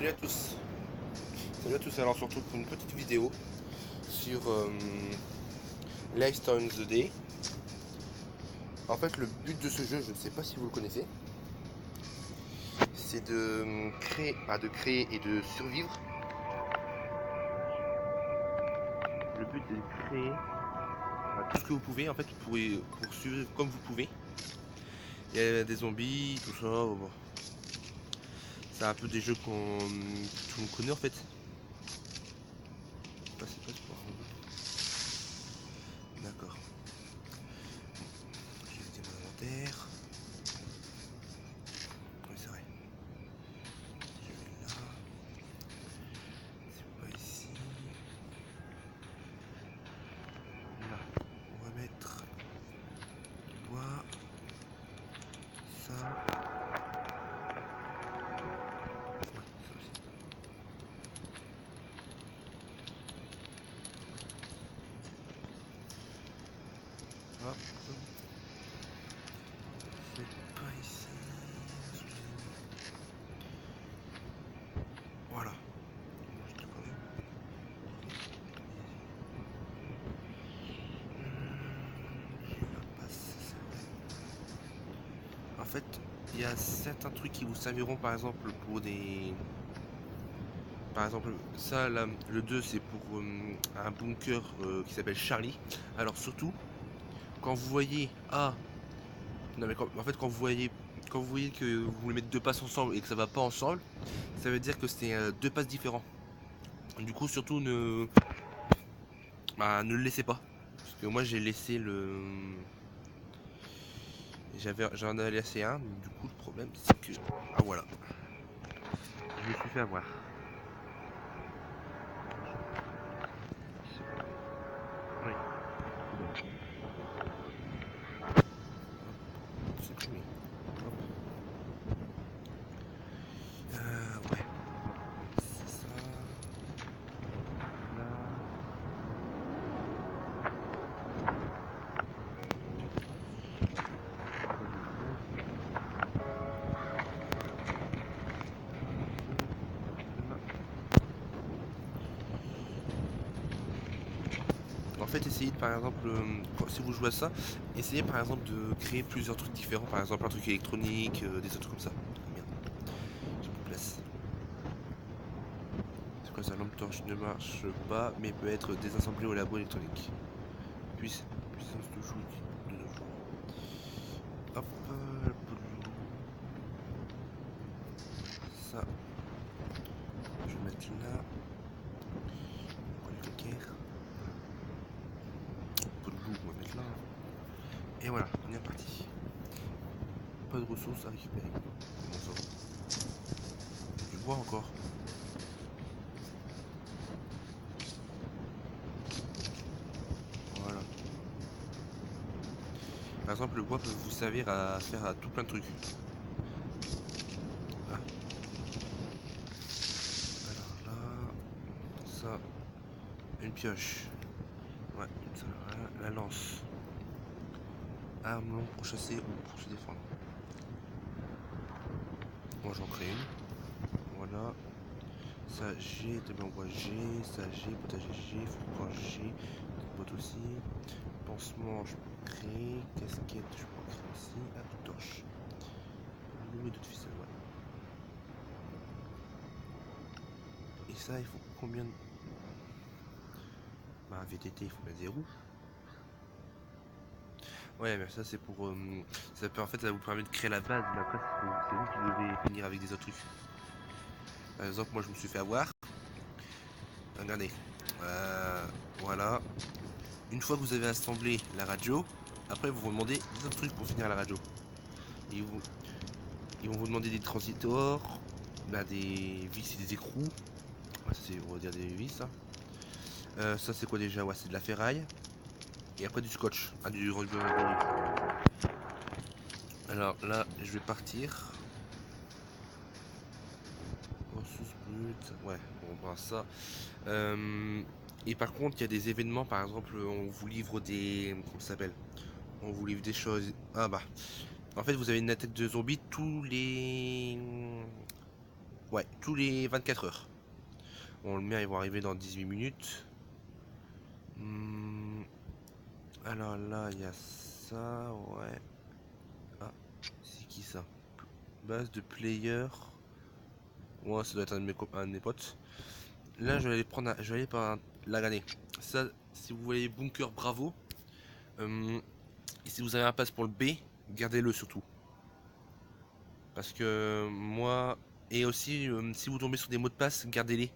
Salut à tous. Salut à tous, alors on se retrouve pour une petite vidéo sur Life Time the Day. En fait, le but de ce jeu, je ne sais pas si vous le connaissez, c'est de créer et de survivre. Le but est de créer tout ce que vous pouvez, en fait, pour survivre comme vous pouvez. Il y a des zombies, tout ça. Bon. C'est un peu des jeux que tout le monde connaît en fait. Passe pour D'accord. Je vais vider mon inventaire. Oui, c'est vrai. Je vais là. C'est pas ici. Là. On va mettre du bois. Ça. Ouais, ça aussi. Hop. C'est pas ici. Voilà. En fait, il y a certains trucs qui vous serviront par exemple pour des... Par exemple, ça, là, le 2 c'est pour un bunker qui s'appelle Charlie. Alors surtout, quand vous voyez... Ah, non mais en fait quand vous voyez que vous voulez mettre deux passes ensemble et que ça va pas ensemble, ça veut dire que c'est deux passes différents. Du coup, surtout ne le laissez pas. Parce que moi j'ai laissé le... J'en avais laissé un, du coup le problème c'est que... Ah voilà. Je me suis fait avoir. Oui. C'est primé. Hop. Ouais. C'est ça. Là. En fait, essayez par exemple, si vous jouez à ça, essayez par exemple de créer plusieurs trucs différents, par exemple un truc électronique, des autres trucs comme ça. Ah, merde, j'ai plus de place. C'est quoi ça? Lampe torche ne marche pas, mais peut être désassemblée au labo électronique. Puissance de joue de nos jours. Hop, ça, je vais mettre là. On va le calcaire. Peu de loup, on va mettre là. Et voilà, on est parti. Pas de ressources à récupérer. Comment ça? Du bois encore. Voilà. Par exemple, le bois peut vous servir à faire tout plein de trucs. Ah. Alors là, ça, une pioche. Ouais, ça, voilà, la lance. Arme longue pour chasser ou pour se défendre. Moi j'en crée une. Voilà. Ça G, tablé en bois G, ça G, potager G, fourpoint G, boîte aussi. Pansement, je peux créer. Casquette, je peux créer aussi. Ah, une torche. Louer d'autres ficelles, ouais. Et ça, il faut combien de... Bah, un VTT, il faut mettre des roues. Ouais, mais ça, c'est pour... ça peut, en fait, ça vous permet de créer la base, mais après, c'est vous qui devez finir avec des autres trucs. Par exemple, moi, je me suis fait avoir. Regardez. Voilà. Une fois que vous avez assemblé la radio, après, vous vous demandez des autres trucs pour finir la radio. Ils, vous, ils vont vous demander des transistors, bah, des vis et des écrous. Ouais, ça, c'est, on va dire des vis, ça. Ça, c'est quoi déjà? Ouais, c'est de la ferraille. Et après, du scotch. Ah, du ruban. Alors là, je vais partir. Ressources brutes. Ouais, on va ça. Et par contre, il y a des événements, par exemple, on vous livre des... Comment ça s'appelle? On vous livre des choses... Ah bah... En fait, vous avez une attaque de zombies tous les... Ouais, tous les 24 heures. Bon, le mien, ils vont arriver dans 18 minutes. Alors là, il y a ça, ouais. Ah, c'est qui ça? Base de player. Ouais, ça doit être un de mes potes. Là, je vais aller prendre, je vais aller par la gagner. Ça, si vous voyez bunker bravo, et si vous avez un pass pour le B, gardez-le surtout. Parce que moi, et aussi, si vous tombez sur des mots de passe, gardez-les.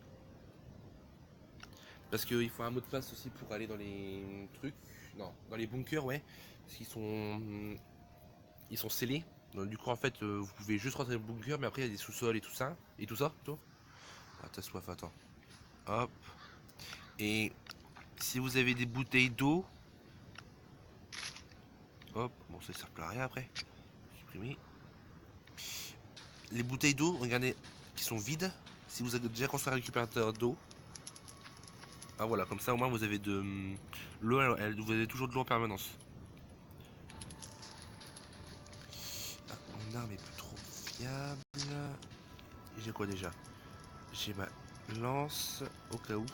Parce qu'il faut un mot de passe aussi pour aller dans les trucs. Non, dans les bunkers, ouais. Parce ils sont scellés. Donc, du coup, en fait, vous pouvez juste rentrer dans le bunker, mais après, il y a des sous-sols et tout ça. Et tout ça, plutôt. Ah, t'as soif, attends. Hop. Et si vous avez des bouteilles d'eau, hop, bon, ça sert plus à rien après. Supprimer. Les bouteilles d'eau, regardez, qui sont vides. Si vous avez déjà construit un récupérateur d'eau, ah voilà, comme ça au moins vous avez de l'eau, vous avez toujours de l'eau en permanence. Ah, mon arme est plus trop fiable. J'ai quoi déjà? J'ai ma lance au cas où.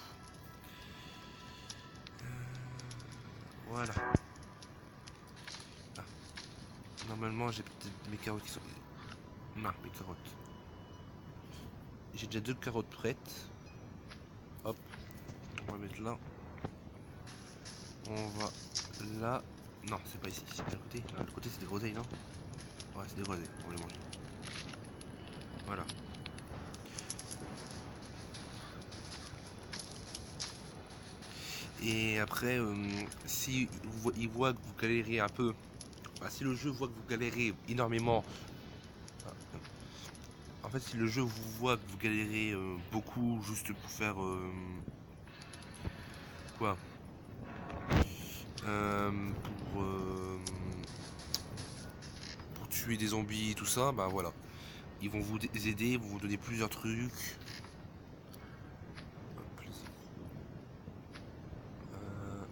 Voilà. Ah, normalement j'ai peut-être mes carottes qui sont. Non, mes carottes. J'ai déjà 2 carottes prêtes. Hop, on va mettre là. On va là. Non, c'est pas ici, c'est à côté. À l'autre côté c'est des groseilles, non? Ouais, c'est des groseilles, on va les manger. Voilà. Et après, si il voit que vous galérez un peu, enfin, si le jeu voit que vous galérez énormément, en fait, si le jeu vous voit que vous galérez beaucoup juste pour faire quoi pour, pour tuer des zombies et tout ça, bah voilà. Ils vont vous aider, vont vous donner plusieurs trucs.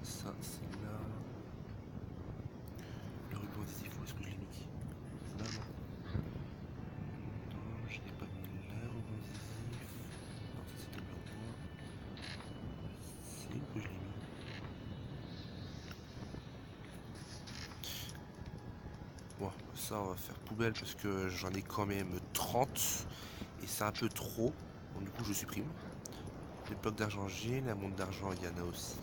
Ça, c'est là. Le ruban adhésif, où est-ce que je l'ai mis? Là, non. Non, je n'ai pas mis là, le ruban adhésif. Non, ça c'était numéro 1. C'est où que je l'ai mis? Bon, ça on va faire poubelle parce que j'en ai quand même 30 et c'est un peu trop. Donc du coup je supprime. Les blocs d'argent j'ai, la montre d'argent il y en a aussi.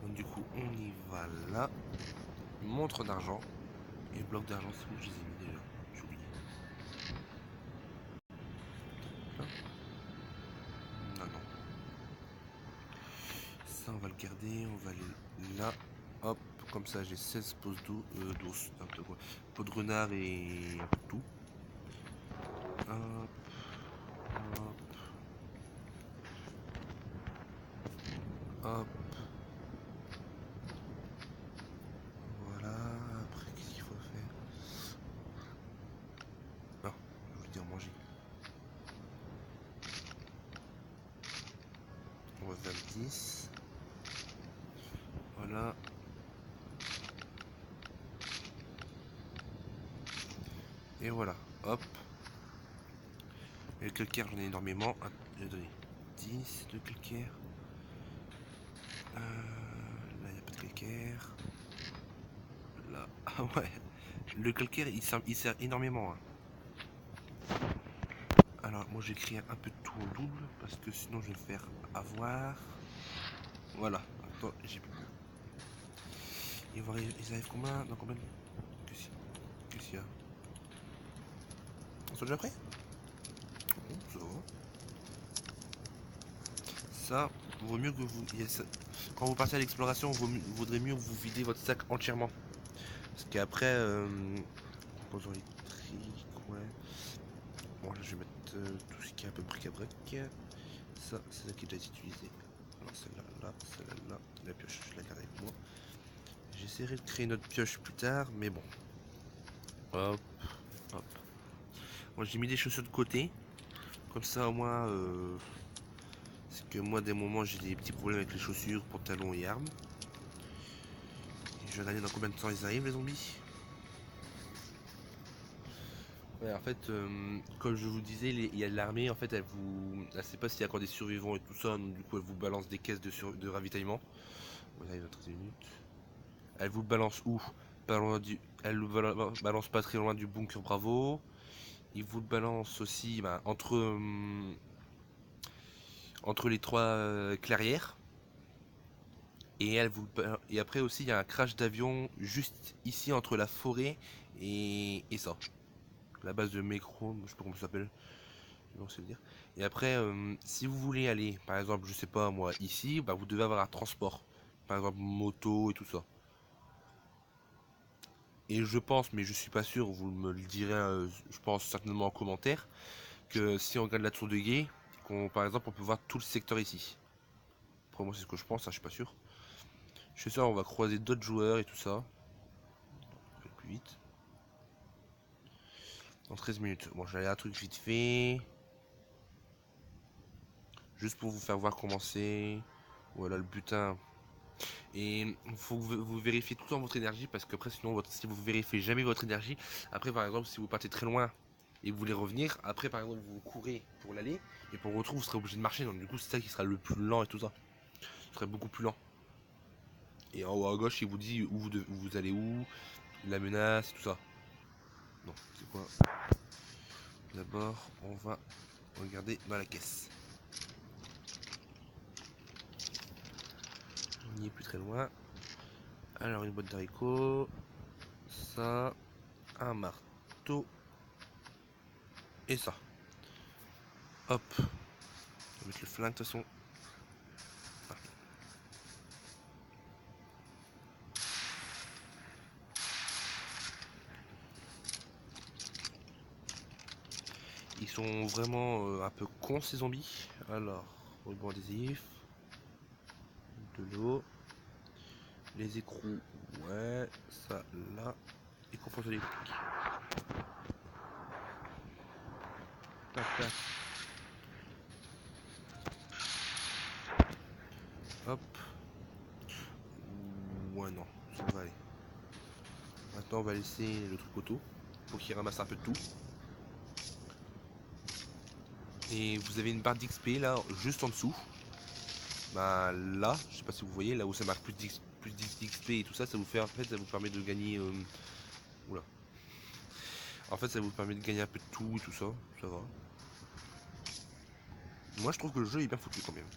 Donc du coup on y va là. Montre d'argent. Et le bloc d'argent c'est où je les ai mis déjà? J'ai oublié. Là. Non, non. Ça on va le garder, on va aller là. Hop, comme ça j'ai 16 poses d'ours, peau de renard et un peu de tout. Hop, hop, hop. Voilà, après qu'est-ce qu'il faut faire? Ah, je voulais dire manger. On va faire 10. Voilà. Et voilà, hop. Et le calcaire, j'en ai énormément. Ah, j'ai donné 10 de calcaire. Là, il n'y a pas de calcaire. Là, ah ouais. Le calcaire, il sert énormément. Hein. Alors, moi, j'écris un peu tout en double parce que sinon, je vais me faire avoir. Voilà. Attends, j'ai plus. Ils arrivent combien? Dans combien? Qu'est-ce qu'il y a? On sont déjà prêts? Ça va. Ça, vaut mieux que vous. Quand vous partez à l'exploration, vaudrait mieux que vous videz votre sac entièrement. Parce qu'après, composants électriques, ouais. Bon, là, je vais mettre tout ce qui est un peu bric-à-brac. Ça, c'est ça qui doit être utilisé. Alors, celle-là, là, celle-là, là. La pioche, je la garde avec moi. J'essaierai de créer notre pioche plus tard, mais bon. Hop, hop. Moi, j'ai mis des chaussures de côté. Comme ça, au moins, c'est que moi, des moments, j'ai des petits problèmes avec les chaussures, pantalons et armes. Et je vais regarder dans combien de temps ils arrivent, les zombies. Ouais, en fait, comme je vous disais, il y a l'armée, en fait, elle sait pas s'il y a encore des survivants et tout ça, donc du coup, elle vous balance des caisses de ravitaillement. Voilà, il va 30 minutes. Elle vous balance où? Elle vous balance pas très loin du bunker Bravo. Il vous le balance aussi entre les trois clairières. Et après aussi, il y a un crash d'avion juste ici entre la forêt et ça. La base de Mécro, je sais pas comment ça s'appelle. Non, c'est dire. Et après, si vous voulez aller, par exemple, je sais pas moi, ici, bah, vous devez avoir un transport. Par exemple, moto et tout ça. Et je pense, mais je suis pas sûr, vous me le direz, je pense certainement en commentaire, que si on regarde la tour de guet, par exemple, on peut voir tout le secteur ici. Après, moi, c'est ce que je pense, hein, je suis pas sûr. Je suis sûr, on va croiser d'autres joueurs et tout ça. Je vais plus vite. Dans 13 minutes. Bon, j'allais un truc vite fait. Juste pour vous faire voir comment c'est. Voilà le butin. Et il faut que vous vérifiez tout le temps votre énergie parce que après sinon si vous vérifiez jamais votre énergie, après par exemple si vous partez très loin et que vous voulez revenir, après par exemple vous courez pour l'aller et pour le retour vous serez obligé de marcher, donc du coup c'est ça qui sera le plus lent et tout ça. Ce serait beaucoup plus lent. Et en haut à gauche il vous dit où vous allez où, la menace, tout ça. Non, c'est quoi? D'abord on va regarder dans la caisse. On n'y est plus très loin. Alors une boîte d'haricots, ça, un marteau et ça. Hop, on va mettre le flingue de toute façon. Ah. Ils sont vraiment un peu cons ces zombies. Alors, ruban adhésif, de l'eau, les écrous, ouais, ça là, et composants électriques. Tac tac. Hop. Ouais non, ça va aller. Maintenant on va laisser le truc auto pour qu'il ramasse un peu de tout. Et vous avez une barre d'XP là, juste en dessous. Bah là, je sais pas si vous voyez, là où ça marque plus d'XP et tout ça, ça vous fait en fait, ça vous permet de gagner. Oula. En fait, ça vous permet de gagner un peu de tout et tout ça, ça va. Moi, je trouve que le jeu est bien foutu quand même.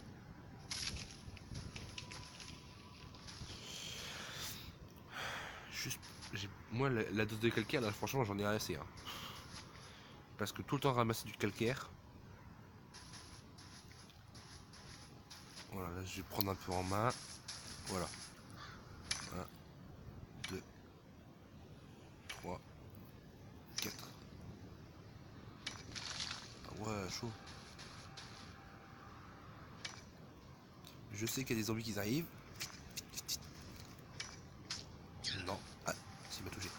Juste, moi, la dose de calcaire, là, franchement, j'en ai assez. Hein. Parce que tout le temps ramasser du calcaire. Voilà, là, je vais prendre un peu en main. Voilà. 1, 2, 3, 4. Ah ouais, chaud. Je sais qu'il y a des zombies qui arrivent. Non. Ah, s'il m'a touché.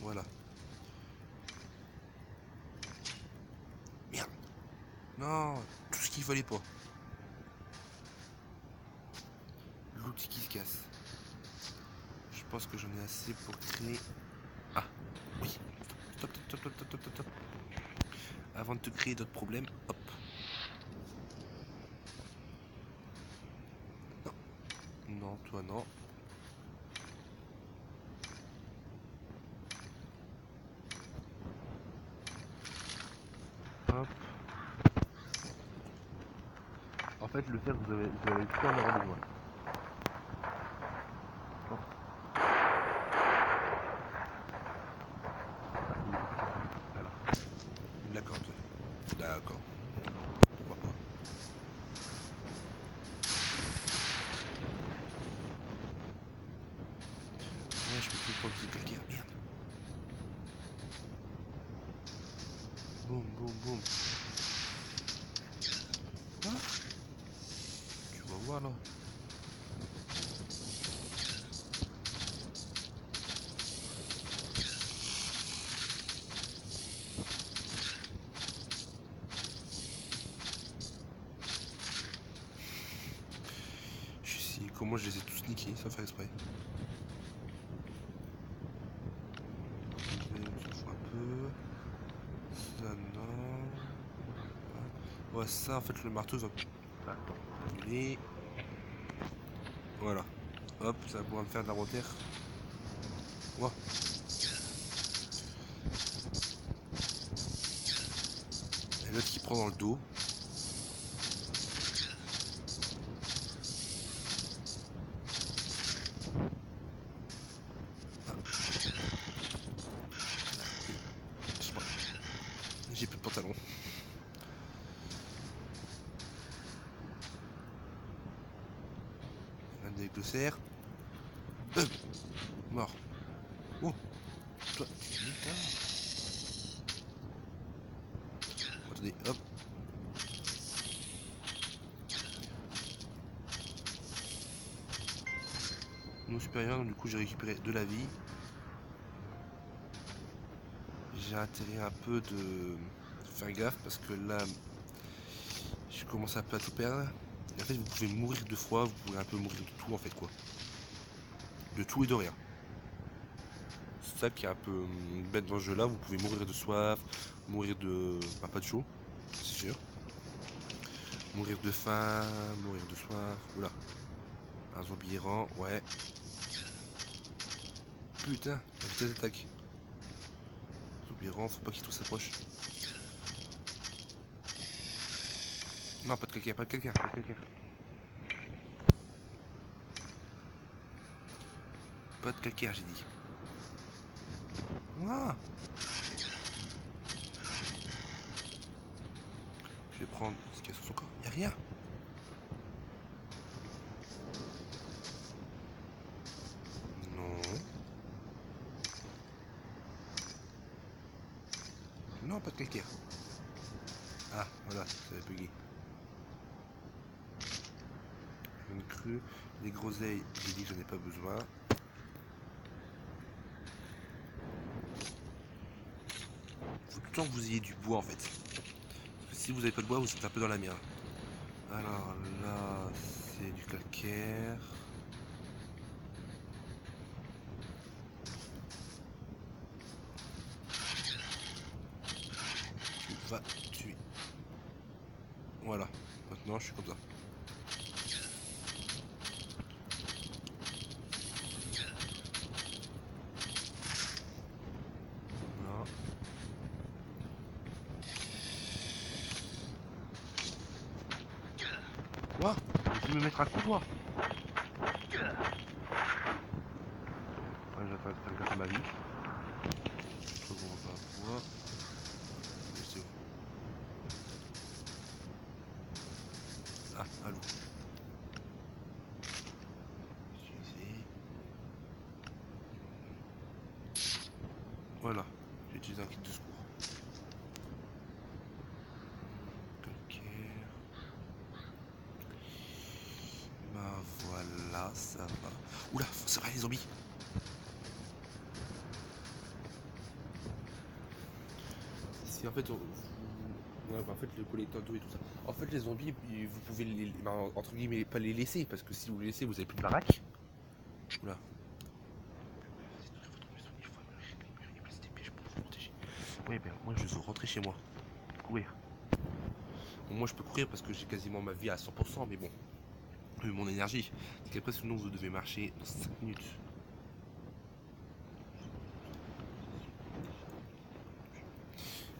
Voilà. Merde. Non, tout ce qu'il fallait pas. L'outil qui se casse. Je pense que j'en ai assez pour créer. Ah, oui. Stop, stop, stop, stop, stop, stop, stop. Avant de te créer d'autres problèmes, hop. Non. Non, toi non. Hop. En fait, le fer, vous avez tout en avoir besoin. Hop. Voilà. D'accord, toi. D'accord. Pourquoi pas. Ouais, je peux plus prendre du calcaire. Merde. Boum, boum, boum. Ah, tu vas voir là. comment je les ai tous niqués sans faire exprès. On s'en fout un peu. Ça non. Ouais, ça en fait le marteau va. Annuler. Voilà. Hop, ça va pouvoir me faire de l'inventaire. Wow. Et l'autre qui prend dans le dos. J'ai plus de pantalon. Un des glossaires. Mort. Oh. Toi. Attendez, hop. Mon supérieur, donc du coup j'ai récupéré de la vie. J'ai intérêt un peu de faire gaffe parce que là je commence un peu à tout perdre. Et en fait vous pouvez mourir 2 fois, vous pouvez un peu mourir de tout en fait quoi. De tout et de rien. C'est ça qui est un peu bête dans ce jeu là, vous pouvez mourir de soif, mourir de. Bah, pas de chaud, c'est sûr. Mourir de faim, mourir de soif. Oula. Un zombie errant, ouais. Putain, la vitesse d'attaque. Zombie errant, faut pas qu'il tout s'approche. Non, pas de calcaire, pas de calcaire, pas de calcaire. Pas de calcaire, j'ai dit. Ah. Je vais prendre ce qu'il y a sur son corps. Y'a rien. Non. Non, pas de calcaire. Ah, voilà, ça va bugger. Une crue, les groseilles, j'ai dit que j'en ai pas besoin. Faut tout le temps que vous ayez du bois en fait. Parce que si vous avez pas de bois, vous êtes un peu dans la merde. Alors là, c'est du calcaire. Tu vas tuer. Voilà. Maintenant, je suis comme ça. Voilà. Quoi? Je vais me mettre à coup, toi. Ouais, j'attends de faire gaffe à ma vie. Je crois qu'on va pas pouvoir. C'est où? Ah, allô. Utiliser. Voilà. J'ai utilisé un kit de secours. Calcaire. Bah voilà, ça va. Oula, ça va les zombies. Si en fait, ouais, bah, en fait le collecteur d'eau et tout ça. En fait les zombies, vous pouvez les, bah, entre guillemets pas les laisser parce que si vous les laissez, vous avez plus de baraque. Oula. Oui, ben moi je veux rentrer chez moi. Courir. Bon, moi je peux courir parce que j'ai quasiment ma vie à 100%, mais bon. Mon énergie. Parce qu'après sinon vous devez marcher dans 5 minutes.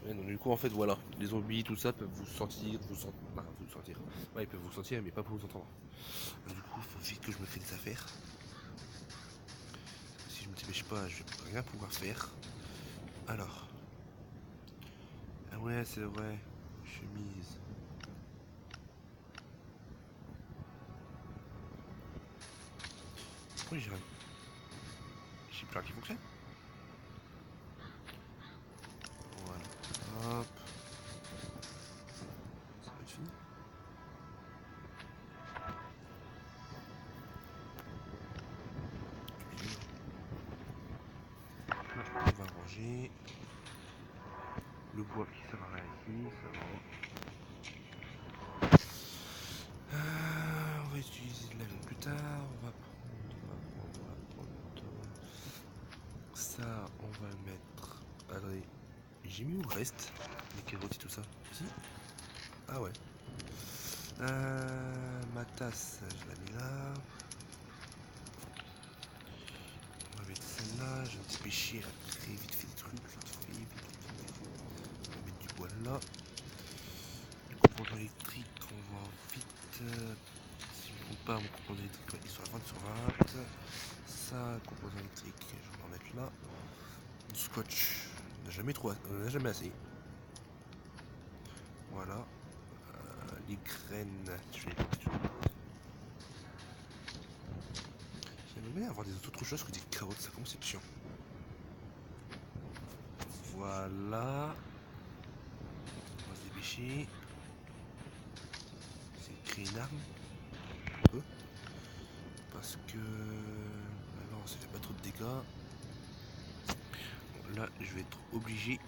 Ouais, donc, du coup en fait voilà, les zombies, tout ça peuvent vous sentir, vous sentir. Ouais, ils peuvent vous sentir mais pas pour vous entendre. Donc, du coup il faut vite que je me fais des affaires. Si je me dépêche pas, je vais rien pouvoir faire. Alors. Ah ouais c'est vrai. Chemise. Pourquoi j'ai plus rien qui fonctionne? Voilà. Hop. Ça va être fini. On va ranger. Le bois qui sert à rien ici, ça va. On va utiliser de l'avion plus tard. On va prendre ça, on va le mettre. Attendez, j'ai mis où le reste? Les carottes et tout ça. Si. Ah ouais. Ma tasse, je la mets là. On va mettre celle-là. Je vais me dépêcher à très vite fait des trucs. On va mettre du bois là. Le composant électrique, on va vite. Si je ne me trompe pas, mon composant électrique, ouais, il est sur 20 sur 20. Ça, composant électrique, je vais en mettre là. Du scotch, on n'a jamais trop, on n'a jamais assez. Voilà. Les graines, je vais les mettre. J'aimerais bien avoir des autres choses que des carottes, ça commence à être chiant. Voilà. On va se dépêcher. C'est créer une arme. Un peu. Parce que... alors, ça fait pas trop de dégâts. Bon, là, je vais être obligé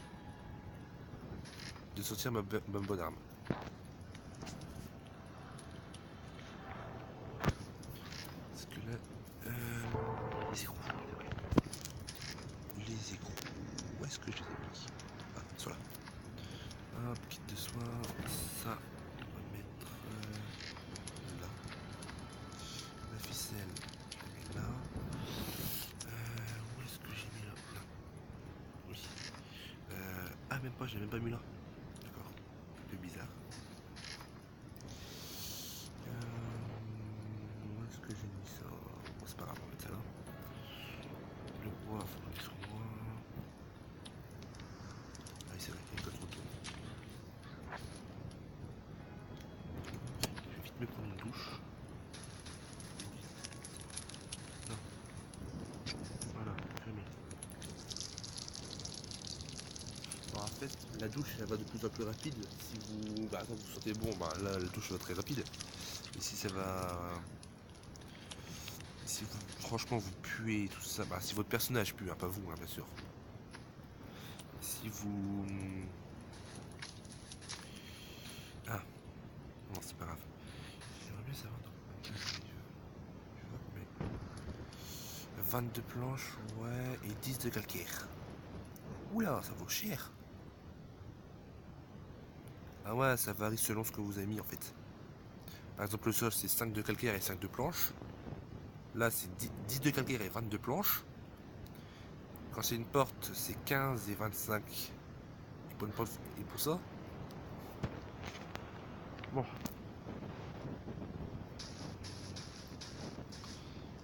de sortir ma bonne arme. Parce que là... les écrous. Les écrous. Où est-ce que je les ai mis? Ah, ils sont là. Hop, kit de soins. Ça, on va mettre là. La ficelle, je la mets là. Où est-ce que j'ai mis là? Là. Oui. Ah, même pas, j'ai même pas mis là. D'accord. Un peu bizarre. Où est-ce que j'ai mis ça? Bon, c'est pas grave, on va mettre ça là. Le bois, faut le mettre sur moi. Ah oui, c'est vrai qu'il y a pas trop de temps. Je vais vite me prendre une douche. Non. Voilà, fermé. Bon, en fait, la douche, elle va de plus en plus rapide. Si vous, bah, quand vous sentez bon, bah, là, la douche va très rapide. Et si ça va... si vous, franchement, vous puez tout ça, bah, si votre personnage pue, hein, pas vous, hein, bien sûr. Si vous... ah, non, c'est pas grave. J'aimerais bien savoir dans quel jeu. Je vois, mais... 22 planches, ouais, et 10 de calcaire. Oula, ça vaut cher. Ah ouais, ça varie selon ce que vous avez mis en fait. Par exemple, le sol c'est 5 de calcaire et 5 de planches. Là c'est 10 de calcaire et 22 planches. Quand c'est une porte, c'est 15 et 25. Et pour une porte et pour ça. Bon.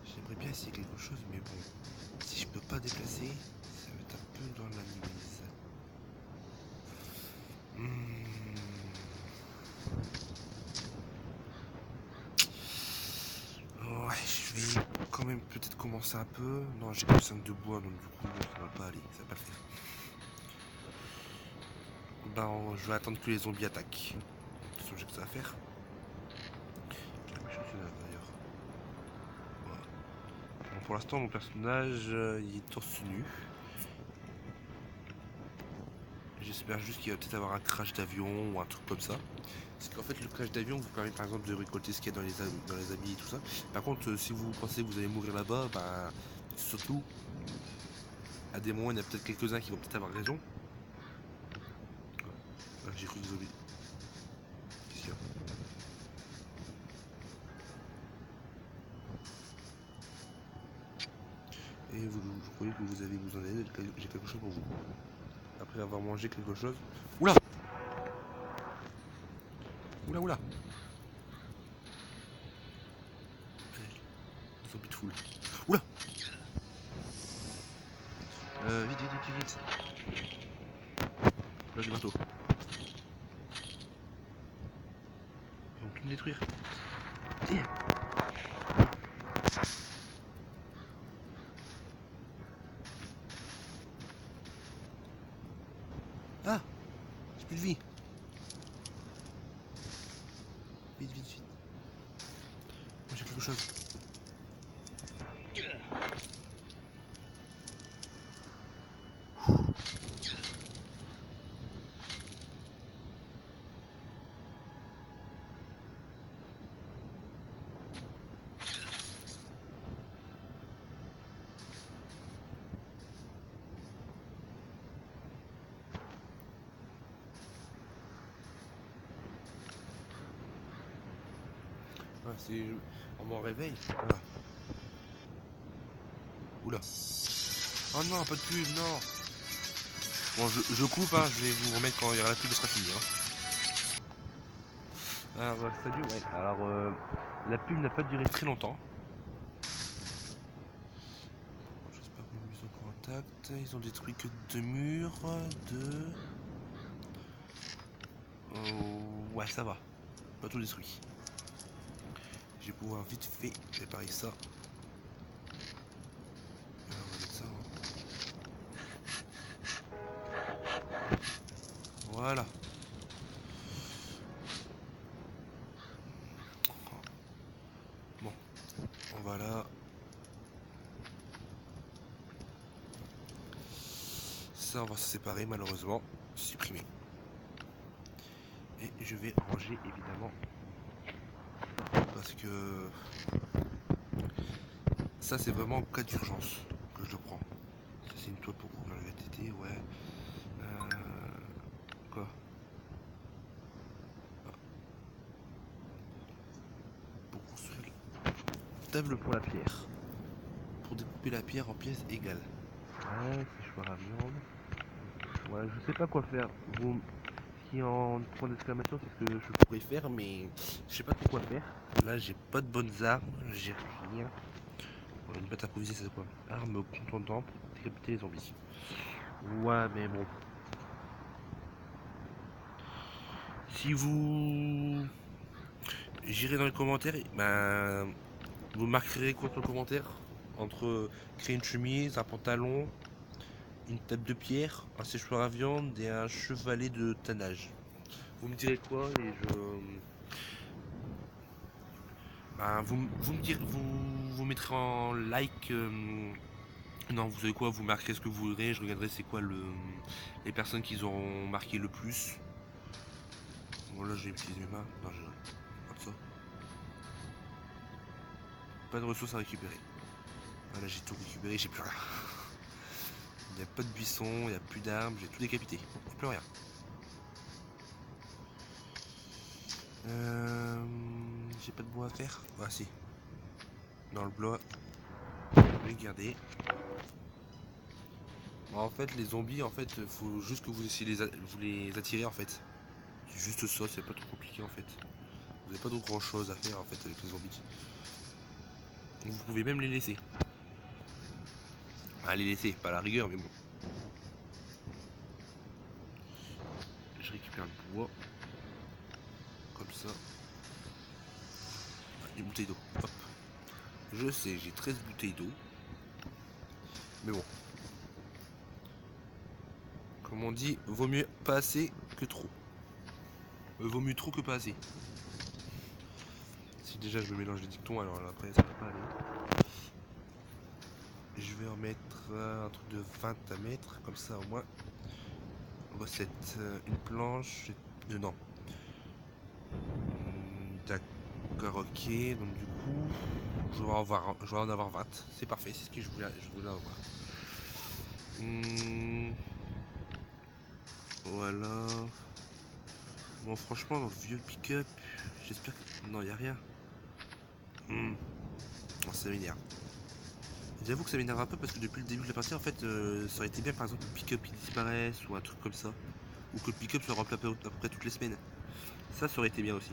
J'aimerais bien essayer quelque chose, mais bon. Si je peux pas déplacer, ça va être un peu dans la mise. Ouais, je vais quand même peut-être commencer un peu. Non, j'ai que 5 de bois, donc du coup, ça va pas aller, ça va pas le faire. Ben, je vais attendre que les zombies attaquent. De toute façon, j'ai que ça à faire. D'ailleurs. Voilà. Bon, pour l'instant, mon personnage, il est torse nu. J'espère juste qu'il va peut-être avoir un crash d'avion ou un truc comme ça. Parce qu'en fait, le crash d'avion vous permet par exemple de récolter ce qu'il y a dans les habits et tout ça. Par contre, si vous pensez que vous allez mourir là-bas, bah, surtout, à des moments, il y en a peut-être quelques-uns qui vont peut-être avoir raison. Ah, j'ai cru que zombie. Qu'est-ce qu'il y a? Et vous croyez que vous avez besoin d'aide? J'ai quelque chose pour vous. Après avoir mangé quelque chose. Oula! Oula, oula! Zombie de foule. Oula! Vite, vite, vite, vite. Là, j'ai marteau. Ils vont tout me détruire. Tiens! Ah! J'ai plus de vie. Vite, vite, vite. Moi, j'ai quelque chose. Enfin, c'est... On m'en réveille. Voilà. Oula. Oh non, pas de pub, non. Bon, je coupe, hein, je vais vous remettre quand il y aura la pub, ce sera fini. Hein. Alors, salut, ouais. Alors, la pub n'a pas duré très longtemps. J'espère que mes sont encore intacts. Ils ont détruit que 2 murs, 2... ouais, ça va. Pas tout détruit. Je vais pouvoir vite fait préparer ça. Alors, on va mettre ça, hein. Voilà. Bon, voilà. Ça, on va se séparer malheureusement. Supprimer. Et je vais ranger évidemment. Parce que ça, c'est vraiment en cas d'urgence que je le prends. Ça, c'est une toile pour couvrir le VTT, ouais. Quoi? Pour construire une table pour la pierre. Pour découper la pierre en pièces égales. Ouais, séchoir à viande. Ouais, je sais pas quoi faire. Vous, ce qui est en point d'exclamation, c'est ce que je pourrais faire, mais je sais pas trop quoi faire. Là, j'ai pas de bonnes armes, j'ai rien. Bon, une batte improvisée, c'est quoi? Arme contondante pour décapiter les zombies. Ouais, mais bon. Si vous j'irai dans les commentaires, ben, vous marquerez quoi sur le commentaire entre créer une chemise, un pantalon, une table de pierre, un séchoir à viande et un chevalet de tannage. Vous me direz quoi et je... Ben, vous me direz, vous mettrez en like... non, vous savez quoi, vous marquerez ce que vous voudrez, je regarderai c'est quoi les personnes qui auront marqué le plus. Bon là j'ai utilisé mes mains, non je... Comme ça. Pas de ressources à récupérer. Voilà, j'ai tout récupéré, j'ai plus rien. Il n'y a pas de buisson, il n'y a plus d'armes, j'ai tout décapité. J'ai plus rien. J'ai pas de bois à faire. Ah si. Dans le bois, je vais garder. Bon, en fait, les zombies, en fait, faut juste que vous essayez vous les attirer en fait. C'est juste ça, c'est pas trop compliqué en fait. Vous n'avez pas de grand chose à faire en fait avec les zombies. Donc, vous pouvez même les laisser. Ah, les laisser, pas à la rigueur, mais bon. Je récupère le bois. Comme ça. Ah, des bouteilles d'eau. Hop. Je sais, j'ai 13 bouteilles d'eau. Mais bon. Comme on dit, vaut mieux pas assez que trop. Vaut mieux trop que pas assez. Si déjà je me mélange les dictons, alors après ça va pas aller. Je vais en mettre un truc de 20 à mettre, comme ça au moins. Recette, une planche, non. D'accord, ok, donc du coup, je vais en avoir 20. C'est parfait, c'est ce que je voulais avoir. Voilà. Bon, franchement, dans le vieux pick-up, j'espère que... Non, il n'y a rien. Oh, ça m'énerve. J'avoue que ça m'énerve un peu parce que depuis le début de la partie, en fait, ça aurait été bien par exemple que le pick-up il disparaisse ou un truc comme ça. Ou que le pick-up soit rempli à peu près toutes les semaines. Ça aurait été bien aussi.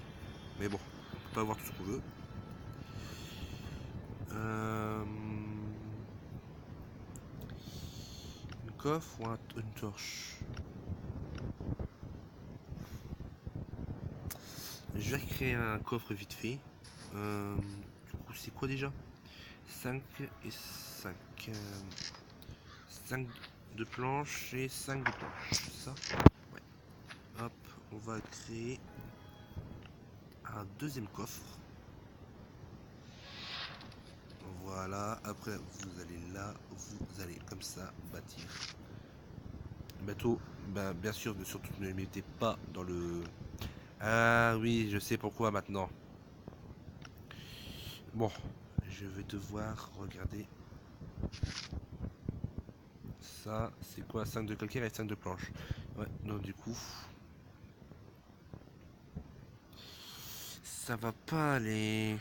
Mais bon, on peut pas avoir tout ce qu'on veut. Une coffre ou une torche? Je vais créer un coffre vite fait. Du coup, c'est quoi déjà? 5 et 5. 5 de planches et 5 de planches. C'est ça? Ouais. Hop, on va créer un deuxième coffre. Voilà, après vous allez là, vous allez comme ça bâtir. Bateau, ben, bien sûr, surtout ne les mettez pas dans le... Ah oui, je sais pourquoi maintenant. Bon, je vais devoir regarder. Ça, c'est quoi? 5 de calcaire et 5 de planche. Ouais, donc du coup... ça va pas aller.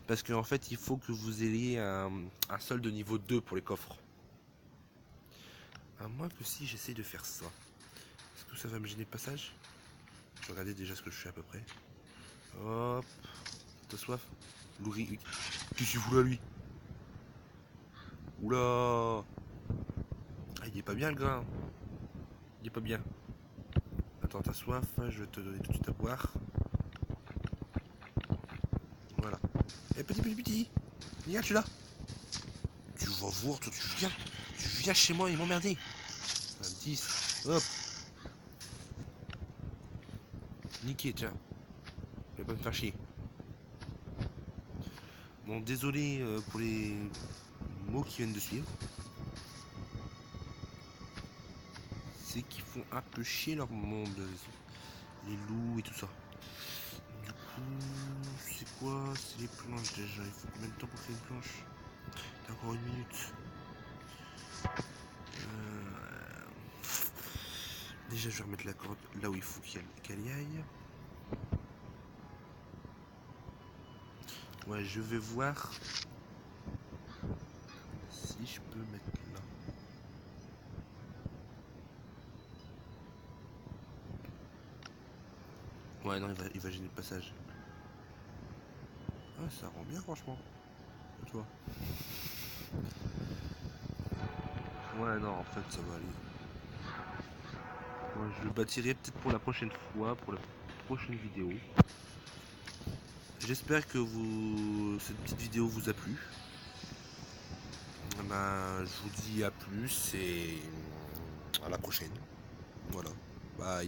Parce qu'en fait, il faut que vous ayez un solde de niveau 2 pour les coffres. À moins que si j'essaie de faire ça. Est-ce que ça va me gêner le passage? Je vais regarder déjà ce que je fais à peu près. Hop. T'as soif? Louri. Qu'est-ce qu'il fout là, lui? Oula. Ah, il est pas bien, le gars. Il est pas bien. Attends, t'as soif? Je vais te donner tout de suite à boire. Voilà. Eh, petit. Regarde, je suis là. Tu vas voir, toi, tu viens chez moi et m'emmerder. Un 10. Hop. Niqué, tiens. Je vais pas me faire chier. Bon, désolé pour les mots qui viennent de suivre. C'est qu'ils font un peu chier leur monde. Les loups et tout ça. Du coup, c'est quoi? C'est les planches déjà. Il faut combien de temps pour faire une planche? T'as encore une minute. Déjà, je vais remettre la corde là où il faut qu'elle y aille. Ouais, je vais voir si je peux mettre là. Ouais, non, il va gêner le passage. Ah, ça rend bien, franchement. Et toi? Ouais, non, en fait, ça va aller. Ouais, je le bâtirai peut-être pour la prochaine fois, pour la prochaine vidéo. J'espère que cette petite vidéo vous a plu. Ben, je vous dis à plus et à la prochaine. Voilà. Bye.